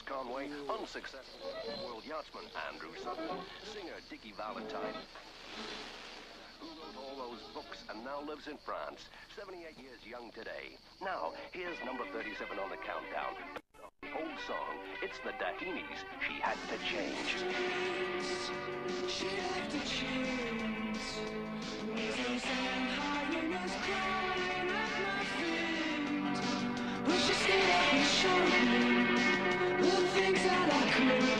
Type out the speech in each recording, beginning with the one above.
Ross Conway, unsuccessful world yachtsman Andrew Sutton, singer Dickie Valentine, who wrote all those books and now lives in France, 78 years young today. Now, here's number 37 on the countdown. The old song, it's the Dahinis, She Had to Change. She had to change. Roses and hyenas crying at my feet. But she stayed up and showed me the things that I couldn't.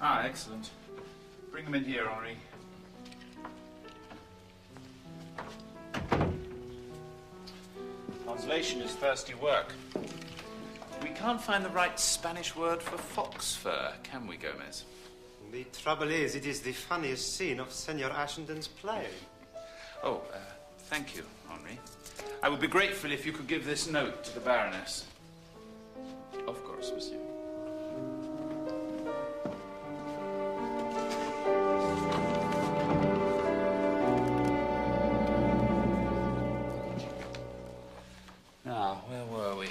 Ah, excellent. Bring them in here, Henri. Translation is thirsty work. We can't find the right Spanish word for fox fur, can we, Gomez? The trouble is, it is the funniest scene of Senor Ashenden's play. Oh, thank you, Henri. I would be grateful if you could give this note to the Baroness. Of course, monsieur. Now, where were we?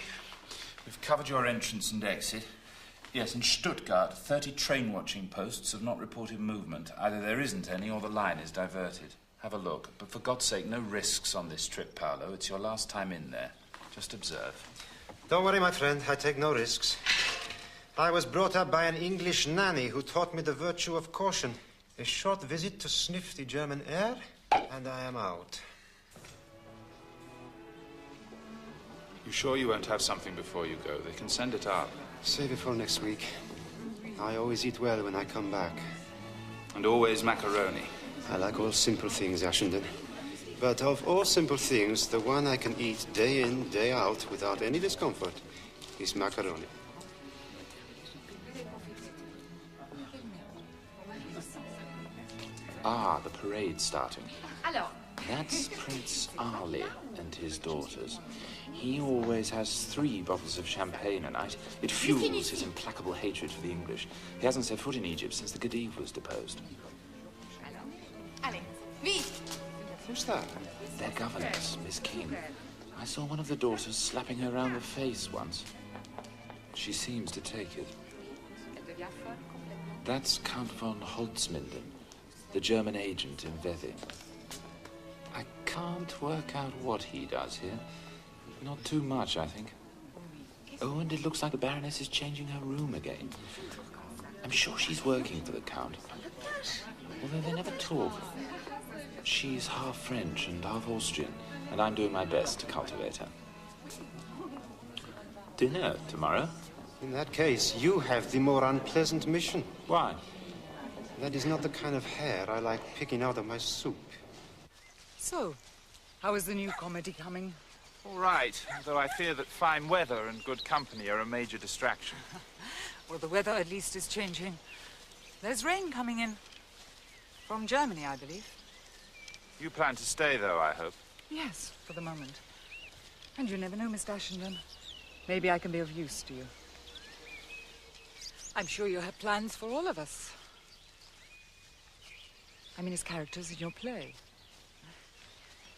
We've covered your entrance and exit. Yes, in Stuttgart, 30 train-watching posts have not reported movement. Either there isn't any or the line is diverted. Have a look. But for God's sake, no risks on this trip, Paolo. It's your last time in there. Just observe. Don't worry, my friend. I take no risks. I was brought up by an English nanny who taught me the virtue of caution. A short visit to sniff the German air, and I am out. You sure you won't have something before you go? They can send it up. Save it for next week. I always eat well when I come back. And always macaroni. I like all simple things, Ashenden. But of all simple things, the one I can eat day in, day out, without any discomfort, is macaroni. Ah, the parade's starting. Alors. That's Prince Ali and his daughters. He always has 3 bottles of champagne a night. It fuels his implacable hatred for the English. He hasn't set foot in Egypt since the Khedive was deposed. Allez, vite! Who's that? Their governess, Miss King. I saw one of the daughters slapping her round the face once. She seems to take it. That's Count von Holzminden, the German agent in Vethe. I can't work out what he does here. Not too much, I think. Oh, and it looks like the Baroness is changing her room again. I'm sure she's working for the Count. Although they never talk. She's half French and half Austrian, and I'm doing my best to cultivate her. Dinner tomorrow? In that case, you have the more unpleasant mission. Why? That is not the kind of hair I like picking out of my soup. So, how is the new comedy coming? All right, though I fear that fine weather and good company are a major distraction. Well, the weather at least is changing. There's rain coming in. From Germany, I believe. You plan to stay, though, I hope? Yes, for the moment. And you never know, Mr. Ashenden. Maybe I can be of use to you. I'm sure you have plans for all of us. I mean, as characters in your play.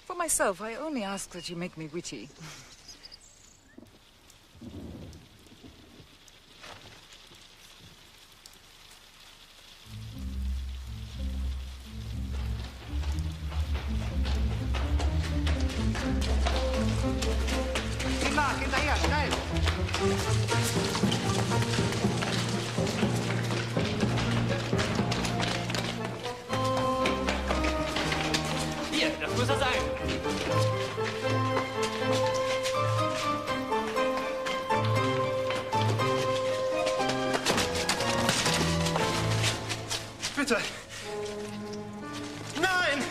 For myself, I only ask that you make me witty. hinterher, schnell! Hier, das muss er sein. Bitte! Nein!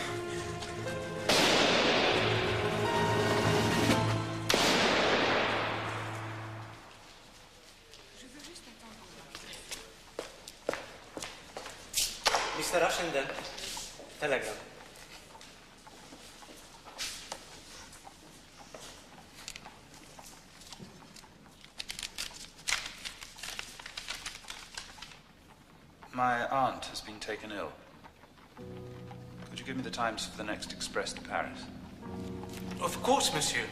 Mr. Ashenden, telegram. My aunt has been taken ill. Could you give me the times for the next express to Paris? Of course, monsieur.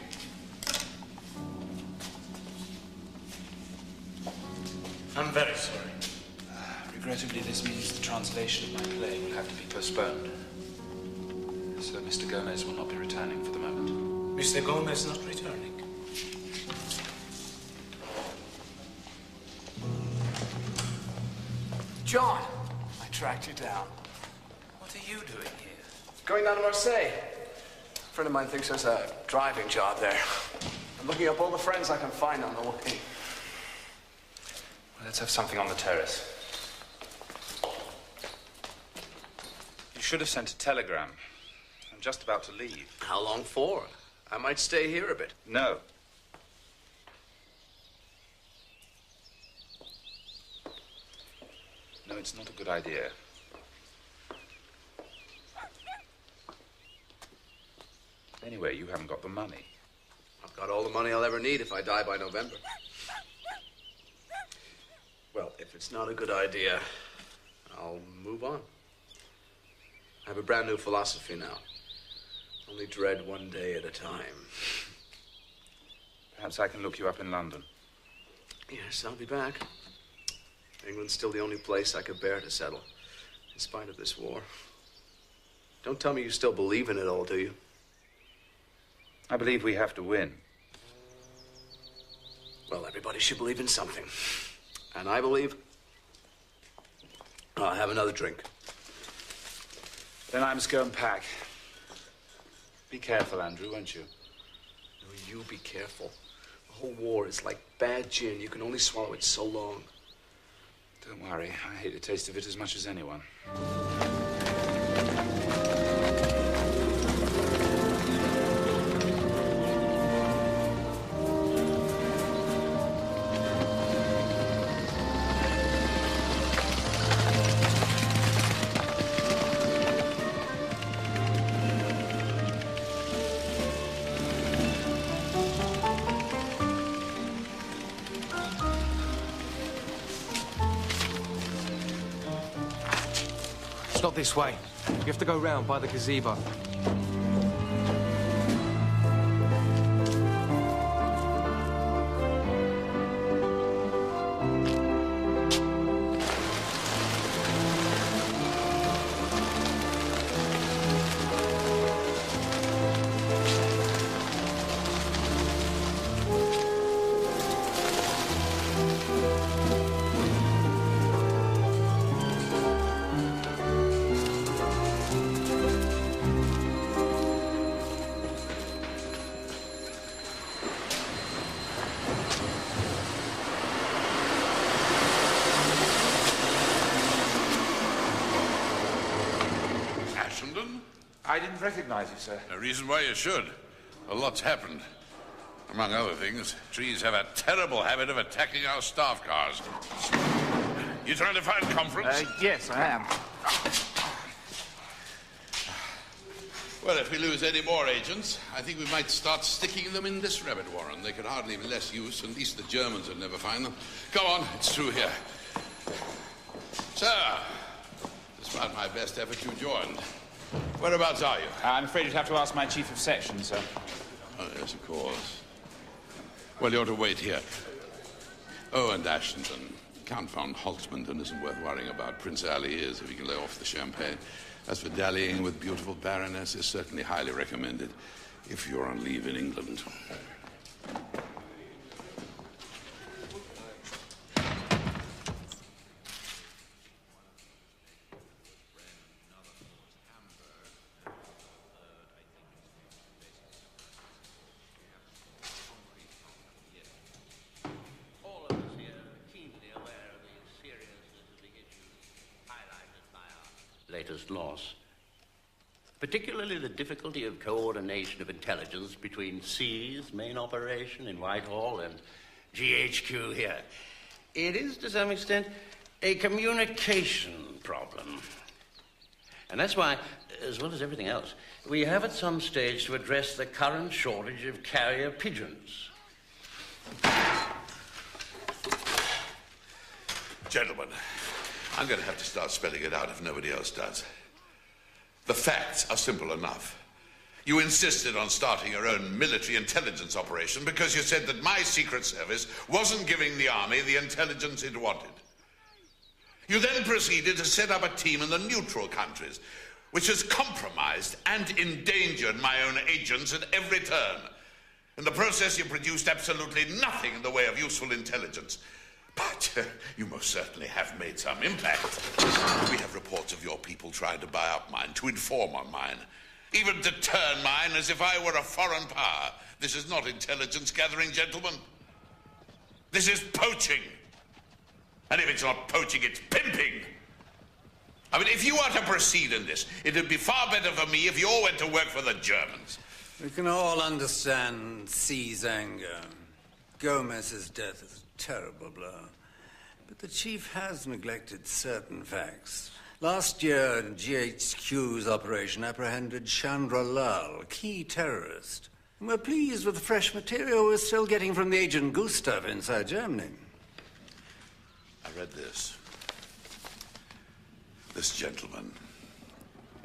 I'm very sorry. Regrettably, this means the translation of my play will have to be postponed. So Mr. Gomez will not be returning for the moment. Mr. Gomez not returning. John, I tracked you down. What are you doing here? Going down to Marseille. A friend of mine thinks there's a driving job there. I'm looking up all the friends I can find on the way. Well, let's have something on the terrace. You should have sent a telegram. I'm just about to leave. How long for? I might stay here a bit. No. No, it's not a good idea. Anyway, you haven't got the money. I've got all the money I'll ever need if I die by November. Well, if it's not a good idea, I'll move on. I have a brand new philosophy now. Only dread one day at a time. Perhaps I can look you up in London. Yes, I'll be back. England's still the only place I could bear to settle, in spite of this war. Don't tell me you still believe in it all, do you? I believe we have to win. Well, everybody should believe in something. And I believe I'll have another drink. Then I must go and pack. Be careful, Andrew, won't you? No, you be careful. The whole war is like bad gin. You can only swallow it so long. Don't worry. I hate the taste of it as much as anyone. Not this way. You have to go round by the gazebo. I didn't recognize you, sir. No reason why you should. A lot's happened. Among other things, trees have a terrible habit of attacking our staff cars. You trying to find conference? Yes, I am. Well, if we lose any more agents, I think we might start sticking them in this rabbit warren. They could hardly be less use, and at least the Germans would never find them. Go on, it's through here. Sir, despite my best effort, you joined. Whereabouts are you? I'm afraid you'd have to ask my chief of section, sir. Oh, yes, of course. Well, you ought to wait here. Oh, and Ashenden. Count von Holtzmann isn't worth worrying about. Prince Ali is, if he can lay off the champagne. As for dallying with beautiful baronesses, certainly highly recommended if you're on leave in England. latest loss. Particularly the difficulty of coordination of intelligence between C's main operation in Whitehall and GHQ here. It is, to some extent, a communication problem. And that's why, as well as everything else, we have at some stage to address the current shortage of carrier pigeons. Gentlemen, I'm going to have to start spelling it out if nobody else does. The facts are simple enough. You insisted on starting your own military intelligence operation because you said that my Secret Service wasn't giving the army the intelligence it wanted. You then proceeded to set up a team in the neutral countries, which has compromised and endangered my own agents at every turn. In the process, you produced absolutely nothing in the way of useful intelligence. But you most certainly have made some impact. We have reports of your people trying to buy up mine, to inform on mine, even to turn mine as if I were a foreign power. This is not intelligence gathering, gentlemen. This is poaching. And if it's not poaching, it's pimping. I mean, if you are to proceed in this, it would be far better for me if you all went to work for the Germans. We can all understand C's anger. Gomez's death is a terrible blow. But the chief has neglected certain facts. Last year, GHQ's operation apprehended Chandra Lal, a key terrorist. And we're pleased with the fresh material we're still getting from the agent Gustav inside Germany. I read this. This gentleman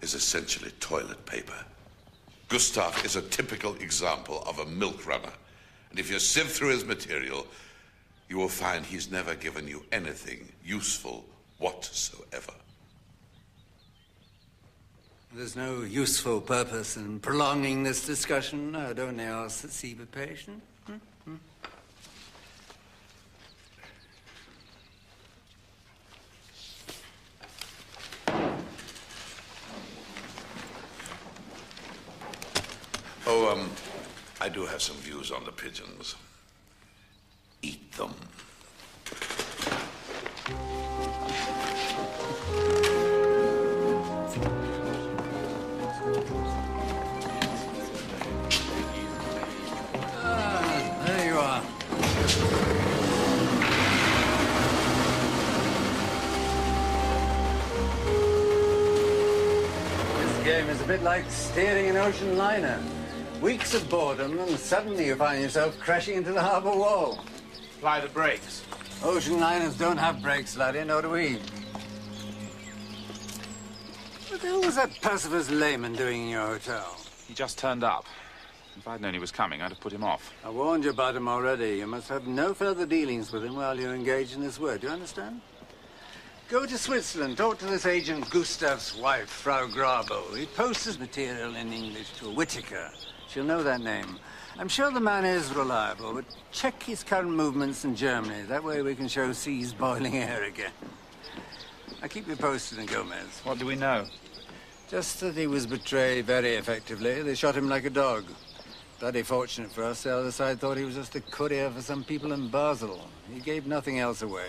is essentially toilet paper. Gustav is a typical example of a milk runner. And if you sift through his material, you will find he's never given you anything useful whatsoever. There's no useful purpose in prolonging this discussion. I'd only ask that C be patient. I do have some views on the pigeons. Eat them. There you are. This game is a bit like steering an ocean liner. Weeks of boredom, and suddenly you find yourself crashing into the harbour wall. Apply the brakes. Ocean liners don't have brakes, laddie, nor do we. What the hell was that Percival Lehman doing in your hotel? He just turned up. If I'd known he was coming, I'd have put him off. I warned you about him already. You must have no further dealings with him while you're engaged in this work. Do you understand? Go to Switzerland, talk to this agent Gustav's wife, Frau Grabo. He posts his material in English to Whittaker. She'll know that name. I'm sure the man is reliable, but check his current movements in Germany. That way we can show C's boiling air again. I'll keep you posted on Gomez. What do we know? Just that he was betrayed very effectively. They shot him like a dog. Bloody fortunate for us, the other side thought he was just a courier for some people in Basel. He gave nothing else away.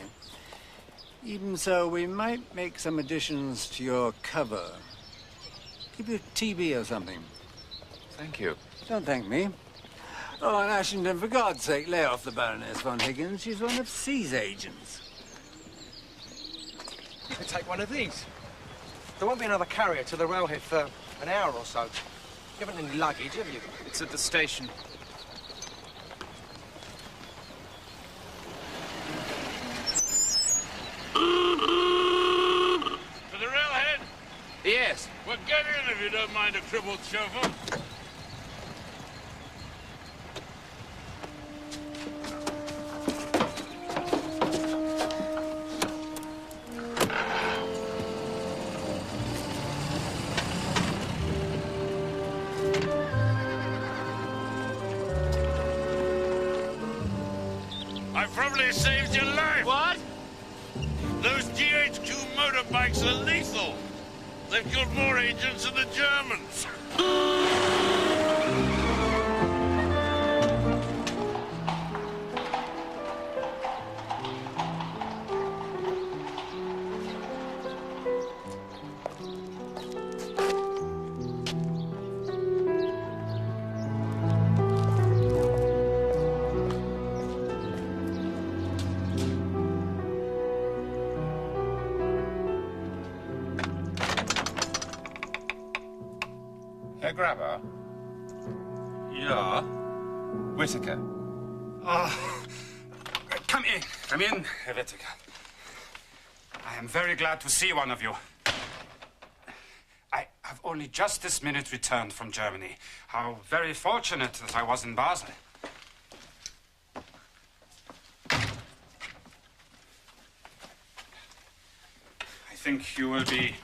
Even so, we might make some additions to your cover. Give you TB or something. Thank you. Don't thank me. Oh, and Ashenden, for God's sake, lay off the Baroness von Higgins. She's one of C's agents. You could take one of these. There won't be another carrier to the railhead for an hour or so. You haven't any luggage, have you? It's at the station. To the railhead? Yes. Well, get in if you don't mind a crippled chauffeur. I probably saved your life. What? Those GHQ motorbikes are lethal. They've killed more agents than the Germans. Grabber? Yeah? Whittaker. Oh, come in, Herr Whittaker. I am very glad to see one of you. I have only just this minute returned from Germany. How very fortunate that I was in Basel. I think you will be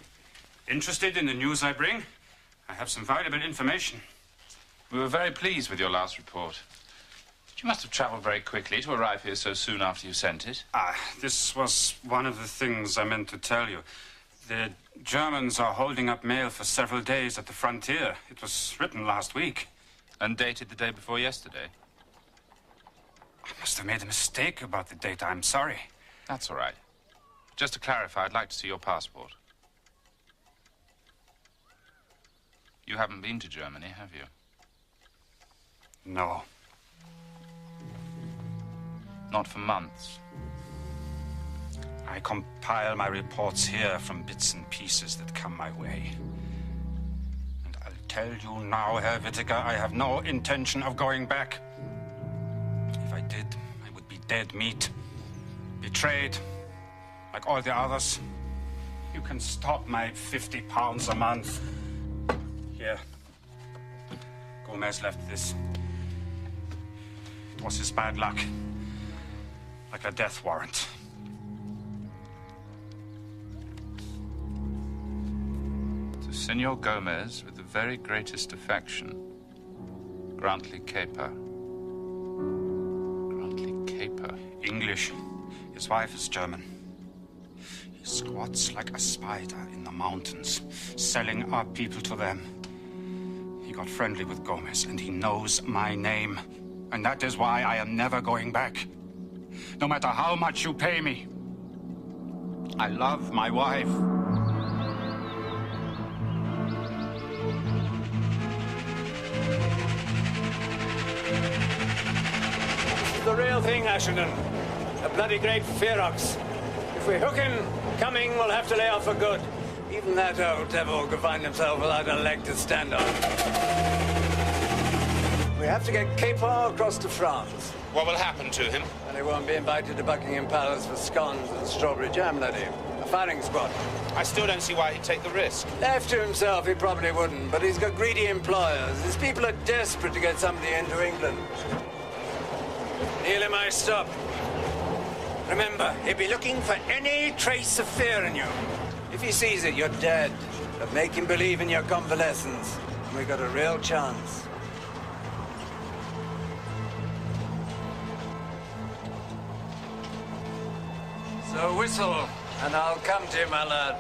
interested in the news I bring. I have some valuable information. We were very pleased with your last report. But you must have travelled very quickly to arrive here so soon after you sent it. This was one of the things I meant to tell you. The Germans are holding up mail for several days at the frontier. It was written last week. And dated the day before yesterday? I must have made a mistake about the date. I'm sorry. That's all right. Just to clarify, I'd like to see your passport. You haven't been to Germany, have you? No. Not for months. I compile my reports here from bits and pieces that come my way. And I'll tell you now, Herr Whittaker, I have no intention of going back. If I did, I would be dead meat. Betrayed, like all the others. You can stop my £50 a month. Here. Gomez left this. It was his bad luck. Like a death warrant. To Senor Gomez, with the very greatest affection, Grantley Caper. Grantley Caper. English. His wife is German. He squats like a spider in the mountains, selling our people to them. He got friendly with Gomez, and he knows my name. And that is why I am never going back. No matter how much you pay me. I love my wife. This is the real thing, Ashenden. A bloody great Ferox. If we hook him, Cumming will have to lay off for good. Even that old devil could find himself without a leg to stand on. We have to get Capar across to France. What will happen to him? And he won't be invited to Buckingham Palace for scones and strawberry jam, laddie. A firing squad. I still don't see why he'd take the risk. Left to himself, he probably wouldn't, but he's got greedy employers. His people are desperate to get somebody into England. Neil, he might stop. Remember, he'll be looking for any trace of fear in you. If he sees it, you're dead. But make him believe in your convalescence, and we got a real chance. So whistle, and I'll come to you, my lad.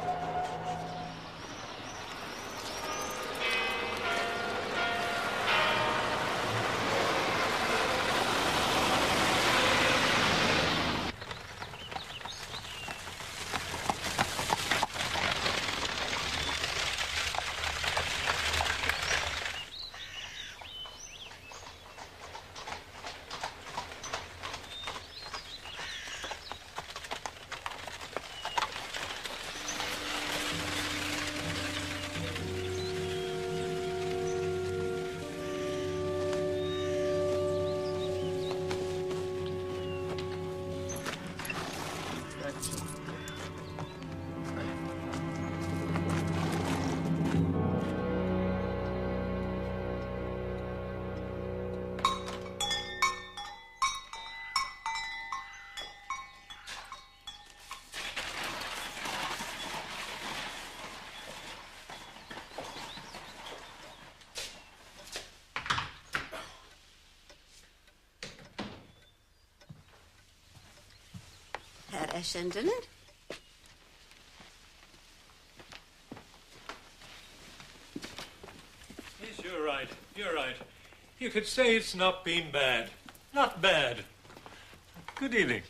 Herr Ashenden? Yes, you're right. You're right. You could say it's not been bad. Not bad. Good evening.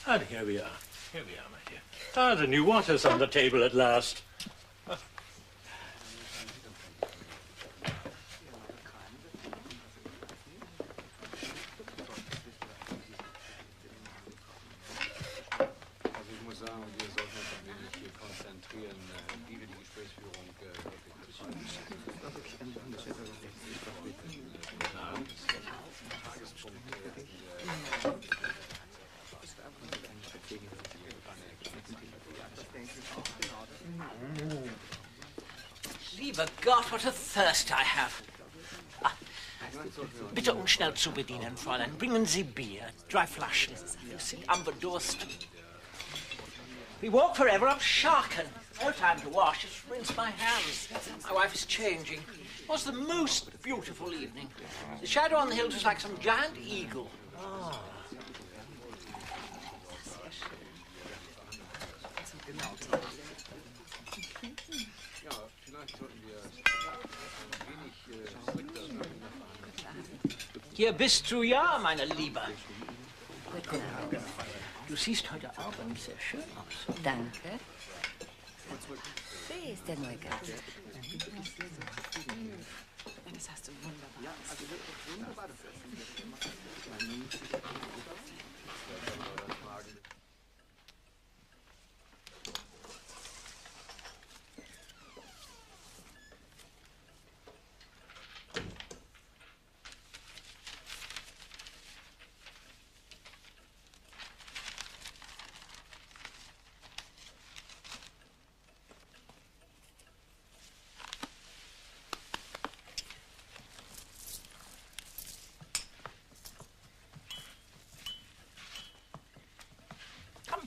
And here we are. Here we are, my dear. Ah, the new water's on the table at last. Also ich muss sagen, wir sollten uns ein wenig hier konzentrieren, wie wir die Gesprächsführung wirklich Lieber Gott, what a thirst I have. Ah, bitte schnell zu bedienen, Fräulein. Bringen Sie Bier, 3 Flaschen. Wir sind am Verdursten. We walk forever up Sharken. No time to wash, just rinse my hands. My wife is changing. It was the most beautiful evening. The shadow on the hills was like some giant eagle. Oh. Hier bist du ja, meine Liebe. Du siehst heute Abend sehr schön aus. Danke. Wer ist der neue Gast? Das hast du wunderbar.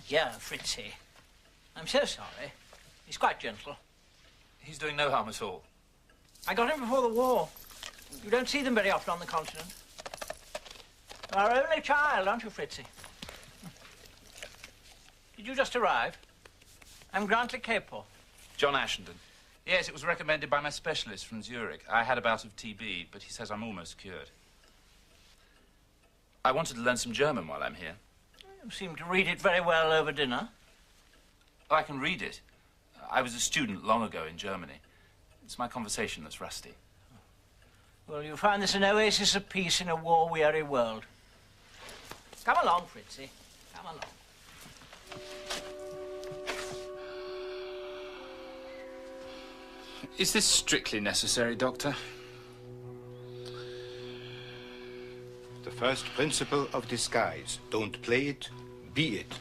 Yeah, Fritzy. I'm so sorry. He's quite gentle. He's doing no harm at all. I got him before the war. You don't see them very often on the continent. Our only child, aren't you, Fritzy? Did you just arrive? I'm Grantley Capel. John Ashenden. Yes, it was recommended by my specialist from Zurich. I had a bout of TB, but he says I'm almost cured. I wanted to learn some German while I'm here. You seem to read it very well over dinner. Oh, I can read it. I was a student long ago in Germany. It's my conversation that's rusty. Well, you'll find this an oasis of peace in a war-weary world. Come along, Fritzy. Come along. Is this strictly necessary, Doctor? The first principle of disguise. Don't play it, be it.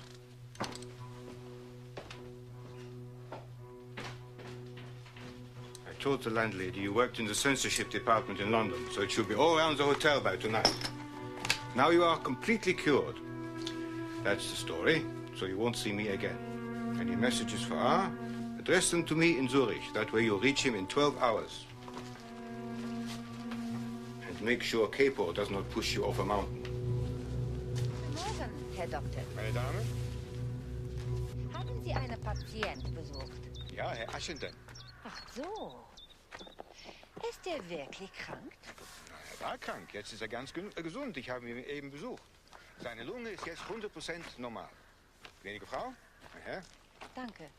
I told the landlady you worked in the censorship department in London, so it should be all around the hotel by tonight. Now you are completely cured. That's the story, so you won't see me again. Any messages for R? Address them to me in Zurich. That way you'll reach him in 12 hours. Make sure Capo does not push you off a mountain. Guten Morgen, Herr Doktor. Meine Dame? Haben Sie einen Patient besucht? Ja, Herr Ashenden. Ach so. Ist er wirklich krank? Na, er war krank. Jetzt ist er ganz gesund. Ich habe ihn eben besucht. Seine Lunge ist jetzt 100% normal. Gnädige Frau? Mein Herr? Danke.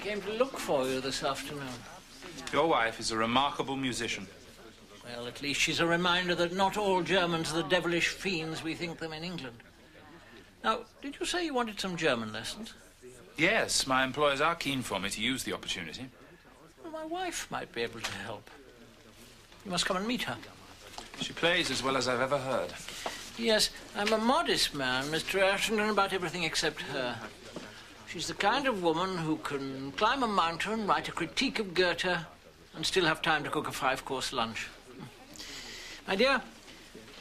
Came to look for you this afternoon. Your wife is a remarkable musician. Well, at least she's a reminder that not all Germans are the devilish fiends we think them in England. Now, did you say you wanted some German lessons? Yes, my employers are keen for me to use the opportunity. Well, my wife might be able to help. You must come and meet her. She plays as well as I've ever heard. Yes, I'm a modest man, Mr. Ashenden, about everything except her. She's the kind of woman who can climb a mountain, write a critique of Goethe, and still have time to cook a 5-course lunch. My dear,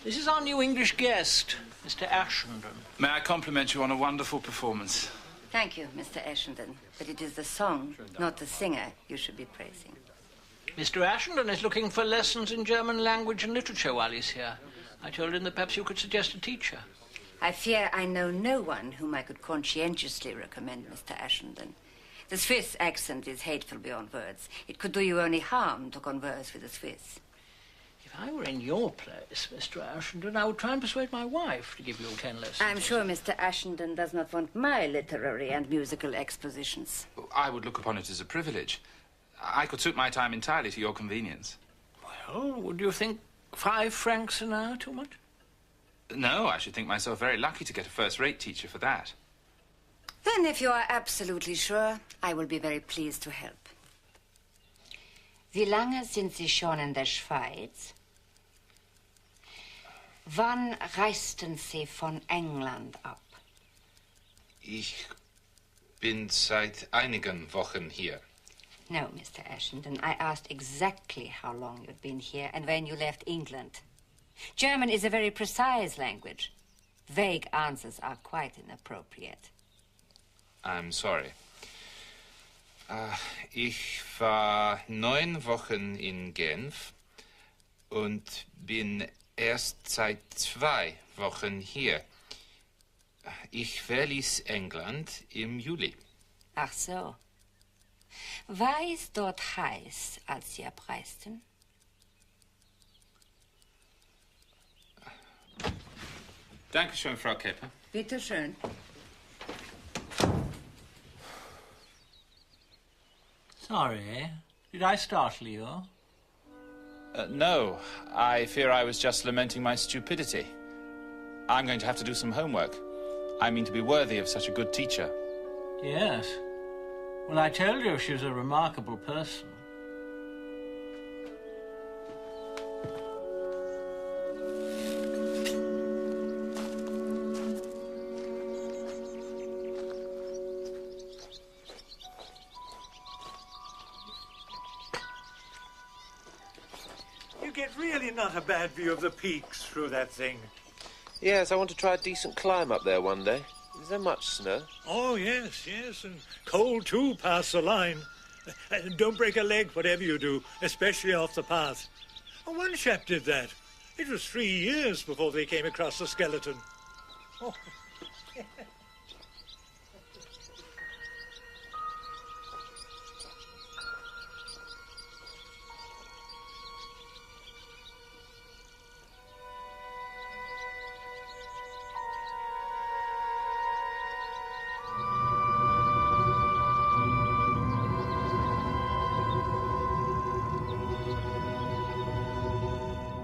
this is our new English guest, Mr. Ashenden. May I compliment you on a wonderful performance? Thank you, Mr. Ashenden. But it is the song, not the singer, you should be praising. Mr. Ashenden is looking for lessons in German language and literature while he's here. I told him that perhaps you could suggest a teacher. I fear I know no one whom I could conscientiously recommend, Mr. Ashenden. The Swiss accent is hateful beyond words. It could do you only harm to converse with a Swiss. If I were in your place, Mr. Ashenden, I would try and persuade my wife to give you 10 lessons. I'm sure Mr. Ashenden does not want my literary and musical expositions. I would look upon it as a privilege. I could suit my time entirely to your convenience. Well, would you think 5 francs an hour too much? No, I should think myself very lucky to get a first-rate teacher for that. Then, if you are absolutely sure, I will be very pleased to help. Wie lange sind Sie schon in der Schweiz? Wann reisten Sie von England ab? Ich bin seit einigen Wochen hier. No, Mr. Ashenden, I asked exactly how long you'd been here and when you left England. German is a very precise language. Vague answers are quite inappropriate. I'm sorry. Ich war 9 Wochen in Genf und bin erst seit 2 Wochen hier. Ich verließ England im Juli. Ach so. War es dort heiß, als Sie abreisten? Dankeschön, Frau Kepper. Bitte schön. Sorry, did I startle you? No, I fear I was just lamenting my stupidity. I'm going to have to do some homework. I mean to be worthy of such a good teacher. Yes. Well, I told you she was a remarkable person. You get really not a bad view of the peaks through that thing. Yes, I want to try a decent climb up there one day. Is there much snow? Oh, yes, yes, and cold, too, past the line. Don't break a leg, whatever you do, especially off the path. Oh, one chap did that. It was 3 years before they came across the skeleton. Oh.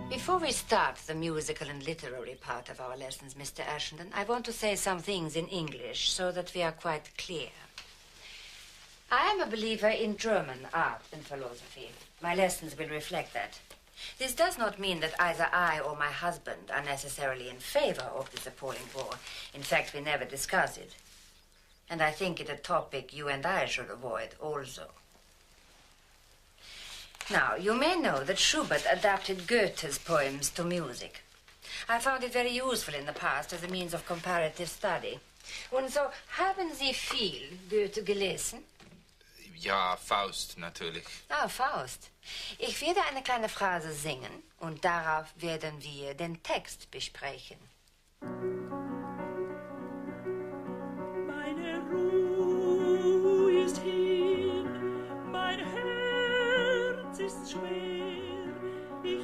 Before we start the musical and literary part of our lessons, Mr. Ashenden, I want to say some things in English so that we are quite clear. I am a believer in German art and philosophy. My lessons will reflect that. This does not mean that either I or my husband are necessarily in favor of this appalling war. In fact, we never discuss it. And I think it a topic you and I should avoid also. Now, you may know that Schubert adapted Goethe's poems to music. I found it very useful in the past as a means of comparative study. Und so, haben Sie viel Goethe gelesen? Ja, Faust, natürlich. Ah, Faust. Ich werde eine kleine Phrase singen und darauf werden wir den Text besprechen. Meine Ruhe ist hin, mein Herz ist schwer. Ich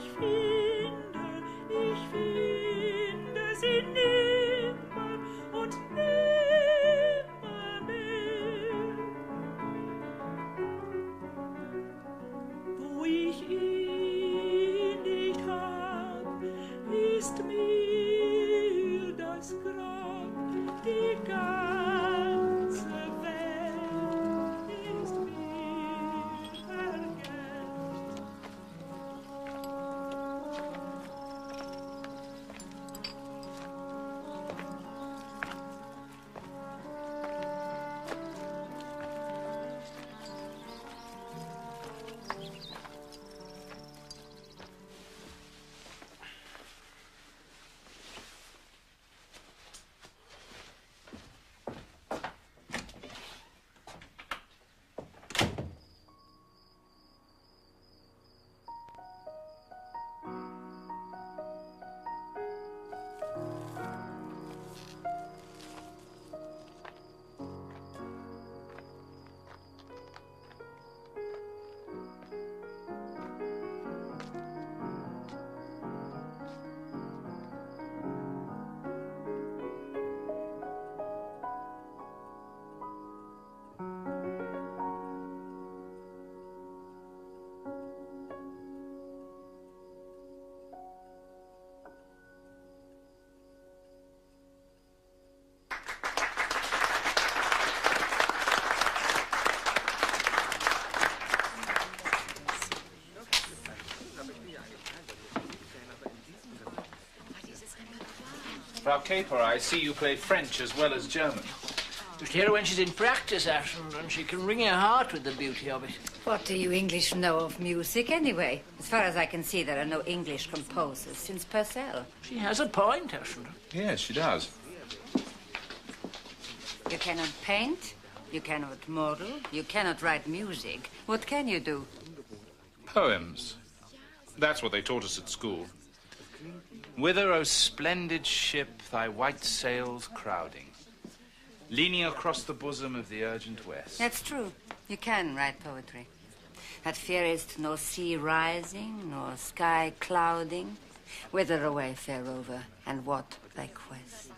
finde sie nimmer und nimmer mehr. Wo ich ihn nicht hab, ist mir das Grab, die ganze Welt ist mir vergällt. Frau Caper, I see you play French as well as German. Just hear her when she's in practice, Ashenden. She can wring your heart with the beauty of it. What do you English know of music, anyway? As far as I can see, there are no English composers since Purcell. She has a point, Ashenden. Yes, she does. You cannot paint, you cannot model, you cannot write music. What can you do? Poems. That's what they taught us at school. Whither, O splendid ship, thy white sails crowding, leaning across the bosom of the urgent west. That's true. You can write poetry. That fearest no sea rising, nor sky clouding. Whither away, fair rover, and what thy quest?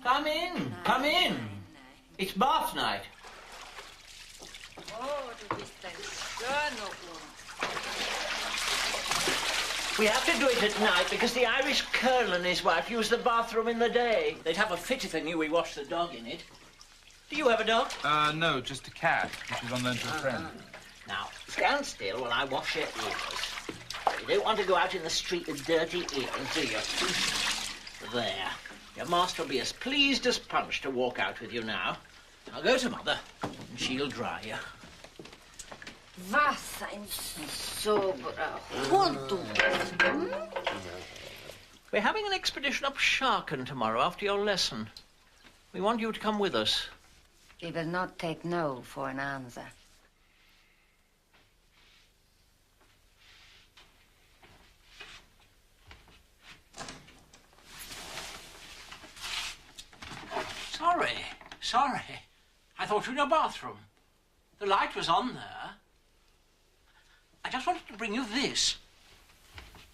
Come in, come in. It's bath night. We have to do it at night because the Irish Colonel and his wife use the bathroom in the day. They'd have a fit if they knew we washed the dog in it. Do you have a dog? No, just a cat, which is on loan to a friend. Now, stand still while I wash your ears. You don't want to go out in the street with dirty ears, do you? There. Your master will be as pleased as Punch to walk out with you now. I'll go to Mother, and she'll dry you. Was ein soberer Hund du bist, hm? We're having an expedition up Sharken tomorrow after your lesson. We want you to come with us. We will not take no for an answer. Sorry. I thought you were in a bathroom. The light was on there. I just wanted to bring you this.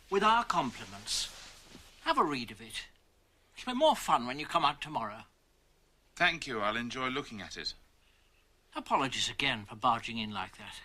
With our compliments. Have a read of it. It'll be more fun when you come out tomorrow. Thank you. I'll enjoy looking at it. Apologies again for barging in like that.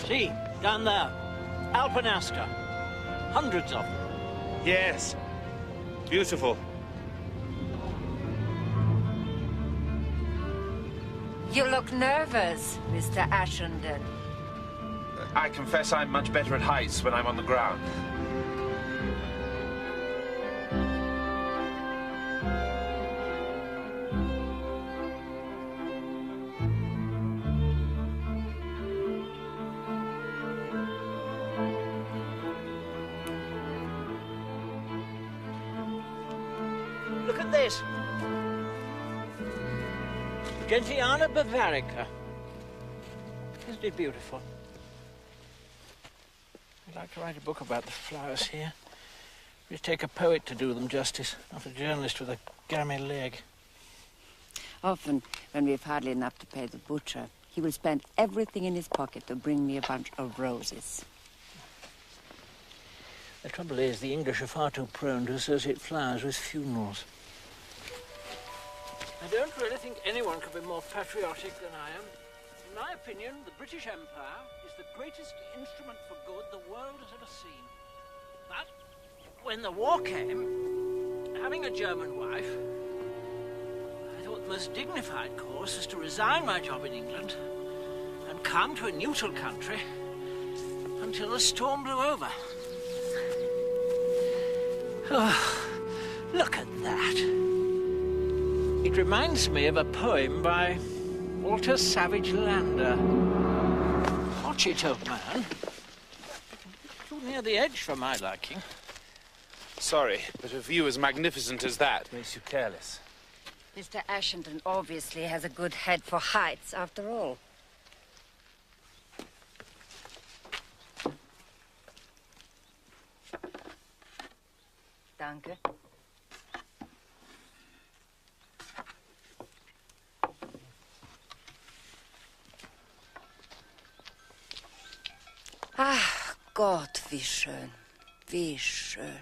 See, down there. Alpinaster. Hundreds of them. Yes. Beautiful. You look nervous, Mr. Ashenden. I confess I'm much better at heights when I'm on the ground. Look at this. Gentiana bavarica. Isn't it beautiful? I'd like to write a book about the flowers here. It'd take a poet to do them justice, not a journalist with a gammy leg. Often, when we've hardly enough to pay the butcher, he will spend everything in his pocket to bring me a bunch of roses. The trouble is, the English are far too prone to associate flowers with funerals. I don't really think anyone could be more patriotic than I am. In my opinion, the British Empire is the greatest instrument for good the world has ever seen. But when the war came, having a German wife, I thought the most dignified course was to resign my job in England and come to a neutral country until the storm blew over. Oh, look at that. It reminds me of a poem by Walter Savage Lander. Watch it, old man. Too near the edge for my liking. Sorry, but a view as magnificent as that makes you careless. Mr. Ashenden obviously has a good head for heights, after all. Danke. Ach Gott, wie schön. Wie schön.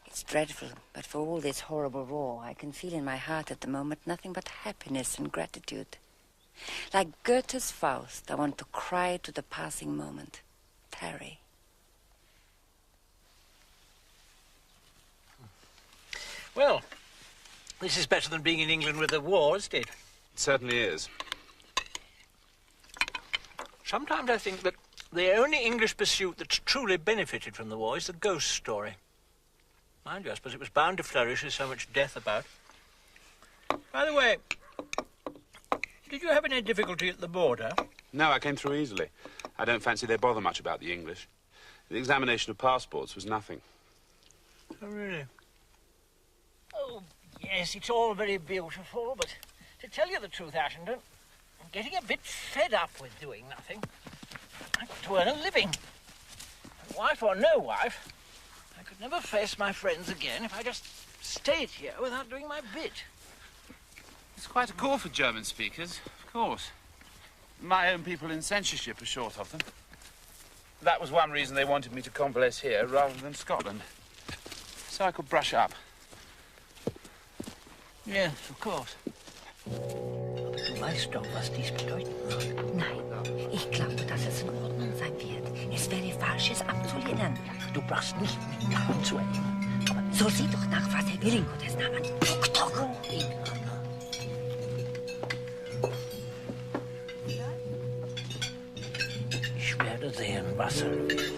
It's dreadful, but for all this horrible war, I can feel in my heart at the moment nothing but happiness and gratitude. Like Goethe's Faust, I want to cry to the passing moment. Tarry. Well, this is better than being in England with the war, isn't it? It certainly is. Sometimes I think that the only English pursuit that's truly benefited from the war is the ghost story. Mind you, I suppose it was bound to flourish with so much death about. By the way, did you have any difficulty at the border? No, I came through easily. I don't fancy they bother much about the English. The examination of passports was nothing. Oh, really? Oh, yes, it's all very beautiful, but to tell you the truth, Ashenden, I'm getting a bit fed up with doing nothing. I've got to earn a living. And wife or no wife, I could never face my friends again if I just stayed here without doing my bit. It's quite a call for German speakers, of course. My own people in censorship are short of them. That was one reason they wanted me to convalesce here rather than Scotland. So I could brush up. Yes, of course. Du weißt doch, was dies bedeuten wird. Nein, ich glaube, dass es in Ordnung sein wird. Es wäre falsch, es abzulehnen. Du brauchst nicht mit Namen zu erleben. Aber so sieh doch nach, was er will in Gottes Namen. Doktor! Ich werde sehen, was er will.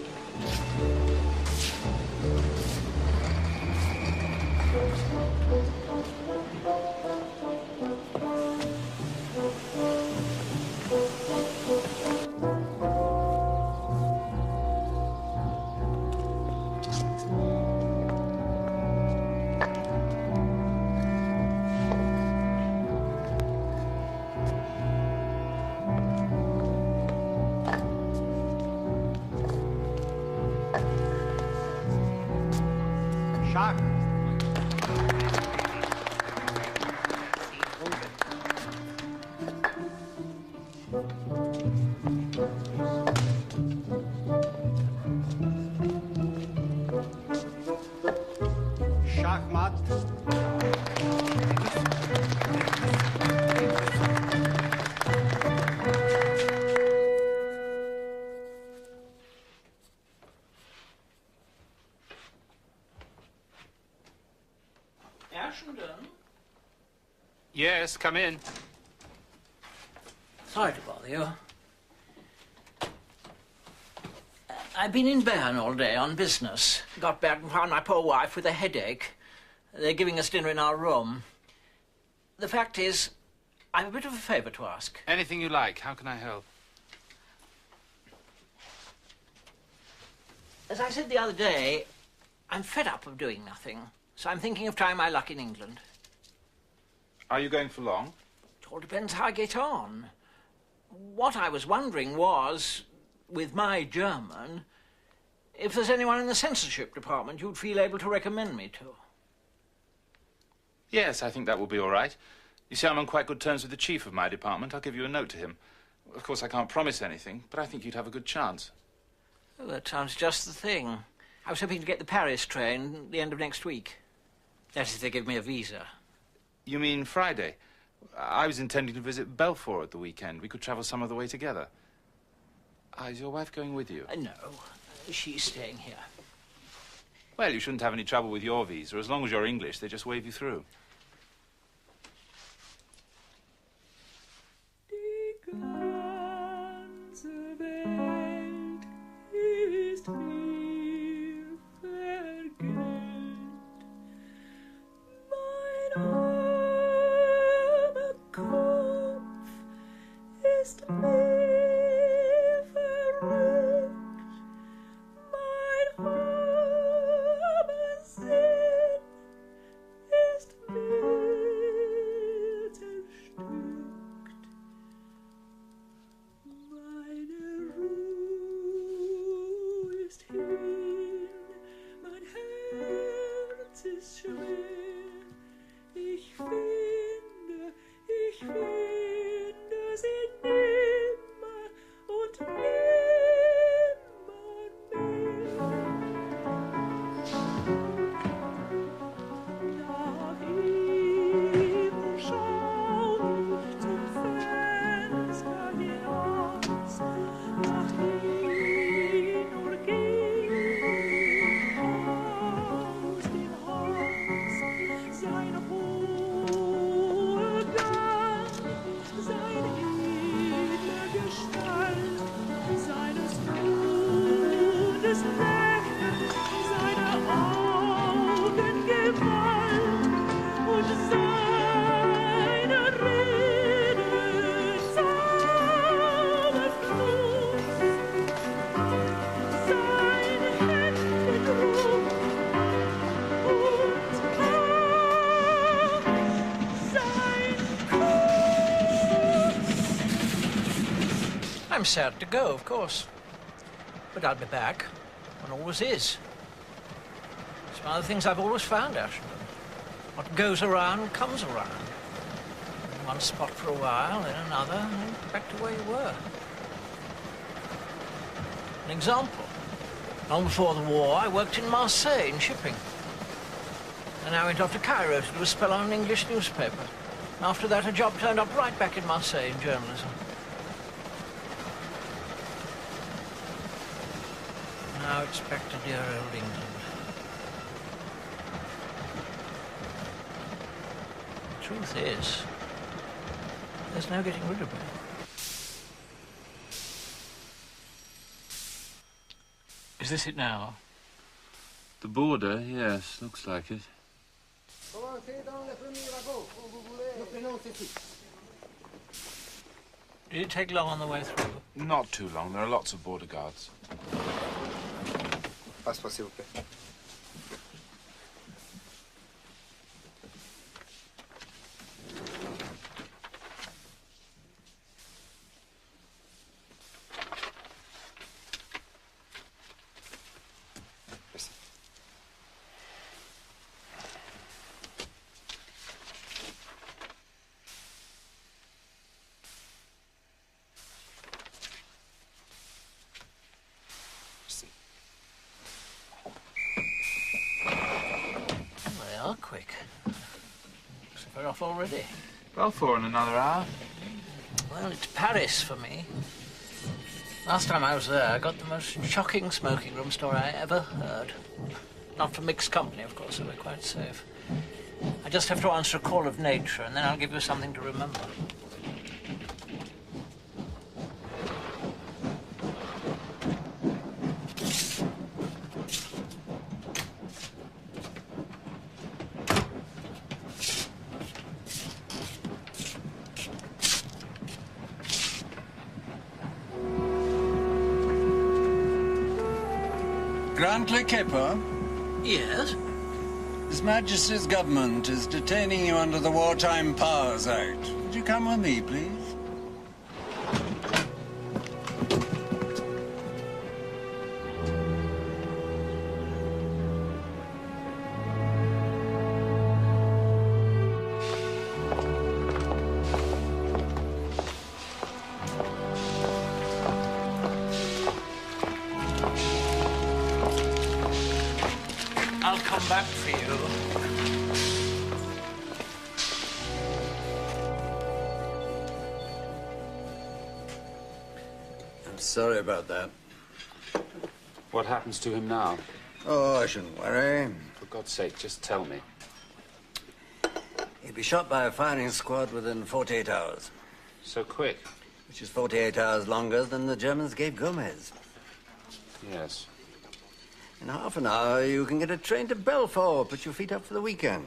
Yes, come in. Sorry to bother you. I've been in Bannen all day on business. Got back and found my poor wife with a headache. They're giving us dinner in our room. The fact is, I've a bit of a favour to ask. Anything you like. How can I help? As I said the other day, I'm fed up of doing nothing, so I'm thinking of trying my luck in England. Are you going for long? It all depends how I get on. What I was wondering was, with my German, if there's anyone in the censorship department you'd feel able to recommend me to. Yes, I think that will be all right. You see, I'm on quite good terms with the chief of my department. I'll give you a note to him. Of course, I can't promise anything, but I think you'd have a good chance. Oh, that sounds just the thing. I was hoping to get the Paris train at the end of next week. That is, if they give me a visa. You mean Friday? I was intending to visit Belfort at the weekend. We could travel some of the way together. Is your wife going with you? No, she's staying here. Well, you shouldn't have any trouble with your visa. As long as you're English, they just wave you through. Mein armer Gott. I'm sad to go, of course. But I'll be back, when always is. It's one of the things I've always found, Ashenden. What goes around comes around. In one spot for a while, then another, and then back to where you were. An example. Long before the war, I worked in Marseille in shipping. And I went off to Cairo to do a spell on an English newspaper. After that, a job turned up right back in Marseille in journalism. Now it's back to dear old England. The truth is, there's no getting rid of me. Is this it now? The border, yes, looks like it. Did it take long on the way through? Not too long. There are lots of border guards. Passeport, s'il vous plaît. Quick. Looks like we're off already. Belfort in another hour. Well, it's Paris for me. Last time I was there, I got the most shocking smoking room story I ever heard. Not for mixed company, of course, so we're quite safe. I just have to answer a call of nature, and then I'll give you something to remember. Grantley Kipper? Yes? His Majesty's government is detaining you under the Wartime Powers Act. Would you come with me, please? I'll come back for you. I'm sorry about that. What happens to him now? Oh, I shouldn't worry. For God's sake, just tell me. He'd be shot by a firing squad within 48 hours. So quick? Which is 48 hours longer than the Germans gave Gomez. Yes. In half an hour, you can get a train to Belfort, put your feet up for the weekend.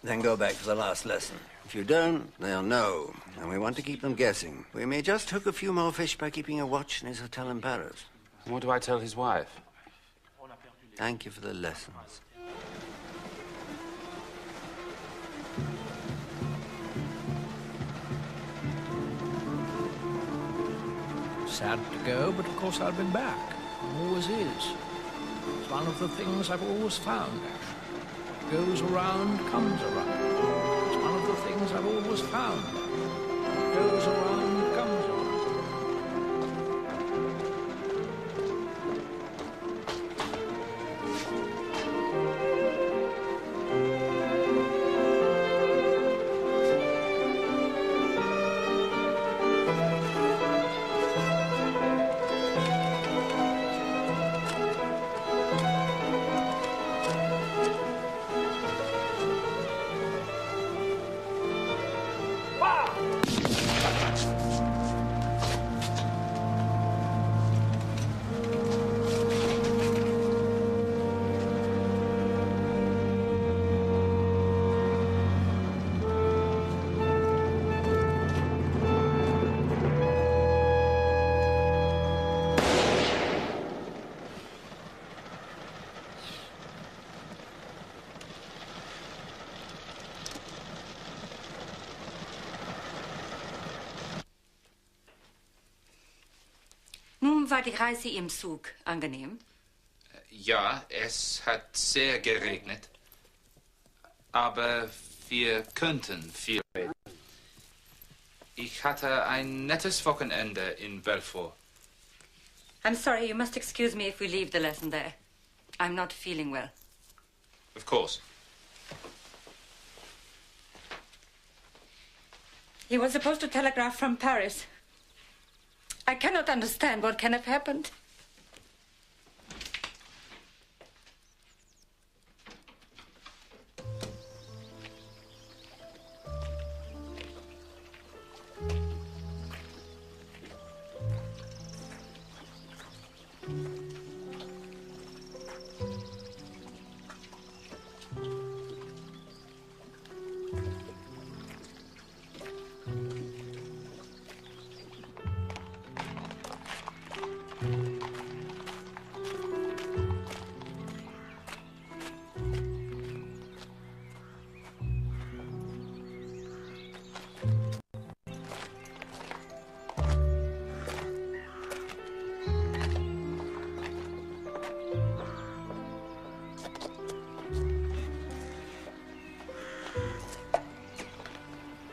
Then go back for the last lesson. If you don't, they'll know, and we want to keep them guessing. We may just hook a few more fish by keeping a watch in his hotel in Paris. And what do I tell his wife? Thank you for the lessons. Sad to go, but of course I'll be back. Always is. It's one of the things I've always found, Ash. Goes around, comes around. It's one of the things I've always found. Goes around, comes around. war die Reise im Zug angenehm? Ja, es hat sehr geregnet. Aber wir könnten viel reden. Ich hatte ein nettes Wochenende in Belfort. I'm sorry, you must excuse me if we leave the lesson there. I'm not feeling well. Of course. He was supposed to telegraph from Paris. I cannot understand what can have happened.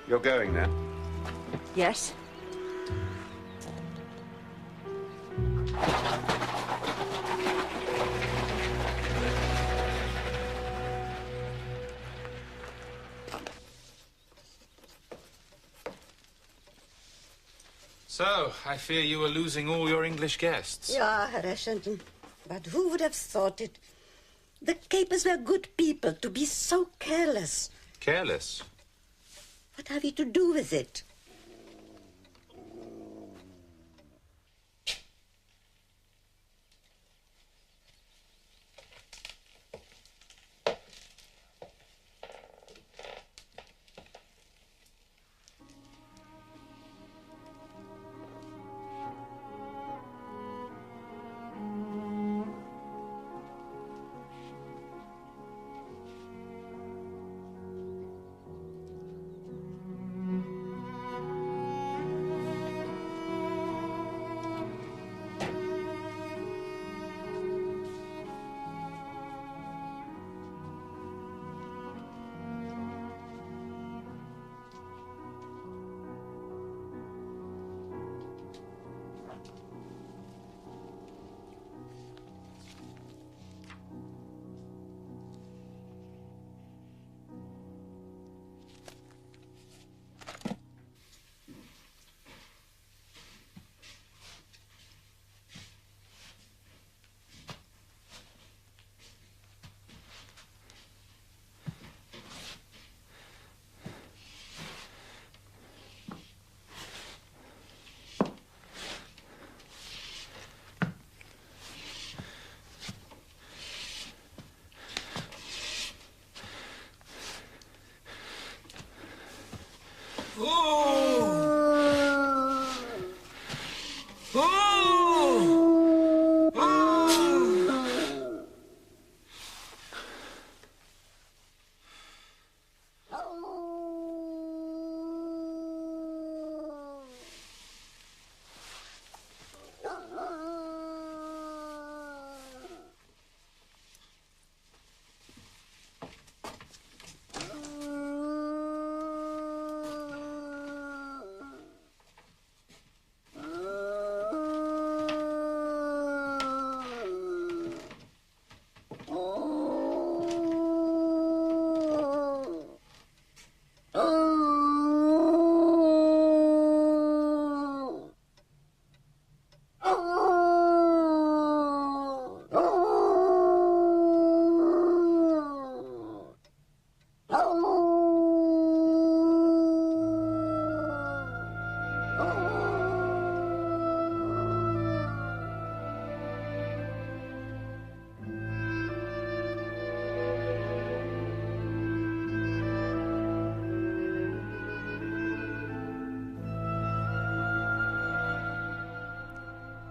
You're going then? Yes. So, I fear you are losing all your English guests. Ja, Herr Ashenden. But who would have thought it? The Capers were good people to be so careless. Careless? What have you to do with it?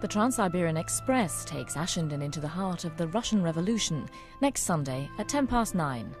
The Trans-Siberian Express takes Ashenden into the heart of the Russian Revolution next Sunday at 9:10.